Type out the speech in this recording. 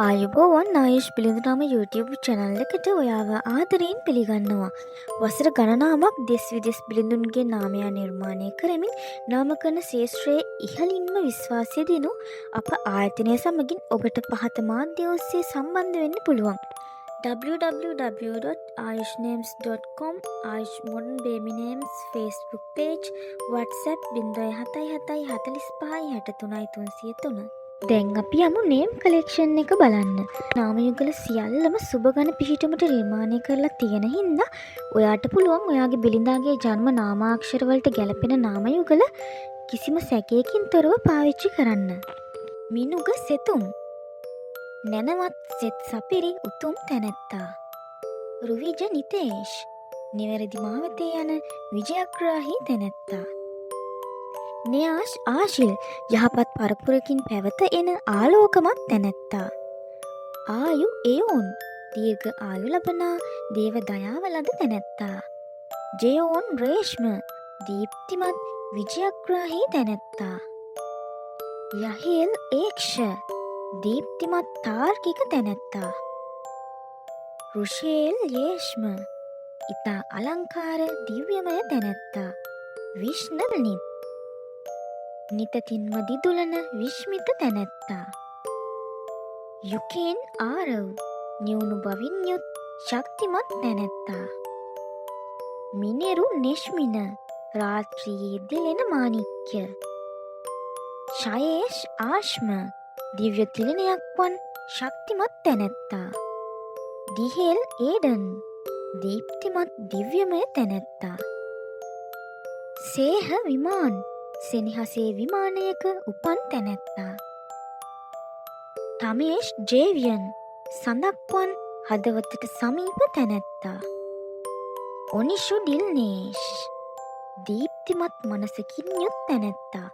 ආයුබෝවන් ආයුෂ් පිළිඳුනාම YouTube channel එකට ඔයාව ආදරයෙන් පිළිගන්නවා. වසර ගණනාවක් දෙස් විදෙස් බිලිඳුන්ගේ නාමයන් නිර්මාණය කරමින් නාමකරණ ශේෂ්ත්‍රයේ ඉහළින්ම විශ්වාසය දෙනු අප ආයතනය සමගින් ඔබට පහත මාධ්‍ය ඔස්සේ සම්බන්ධ වෙන්න පුළුවන්. www.ayushnames.com Ayush Modern Baby Names Facebook page WhatsApp 0777456303. දැන් අපි යමු නේම් කලෙක්ෂන් එක බලන්න. නාම යුගල සියල්ලම සුබ ගණ පිහිටුමට නිර්මාණය කරලා තියෙන හින්දා ඔයාට පුළුවන් ඔයාගේ බිලිඳාගේ ජන්ම නාමාක්ෂර වලට ගැලපෙන නාම යුගල කිසිම සැකයකින් තොරව පාවිච්චි කරන්න. මිනුග සෙතුම් නැනවත් සෙත් සපිරි උතුම් තැනැත්තා. රුවිජ නිතේෂ් නිවැරදි මාවතේ යන විජයග්‍රාහී තැනැත්තා. න්‍යාෂ් ආශිල් යහපත් පරපුරකින් පැවත එන ආලෝකමත් තැනැත්තා. ආයු එයෝන් දීර්ඝ ආයු ලබනා දේව දයාව ලද තැනැත්තා. ජයෝන් රේෂ්ම දීප්තිමත් විජයග්‍රාහී තැනැත්තා. යහේල් ඒක්ෂ දීප්තිමත් තාර්කික තැනැත්තා. රුෂේල් යේෂ්ම ඉතා අලංකාර දිව්‍යමය තැනැත්තා. විශ්ණනිත් නිතතින්ම දිදුලන විශ්මිත තැනැත්තා. යුකේන් ආරව් නිවුණු බවින් යුත් ශක්තිමත් තැනැත්තා. මිනෙරු නෙශ්මින රාත්‍රියේ දෙලෙන මාණික්‍ය. ශයේෂ් ආශ්ම දිව්‍ය තිලනයක් වන් ශක්තිමත් තැනැත්තා. දිහෙල් ඒඩන් දීප්තිමත් දිව්‍යමය තැනැත්තා. සේහ විමාන් සෙනෙහසේ විමානයක උපන් තැනැත්තා. තමේෂ් ජේවියන් සඳක්වන් හදවතට සමීප තැනැත්තා. ඔනිෂු ඩිල්නේෂ් දීප්තිමත් මනසකින් යුත් තැනැත්තා.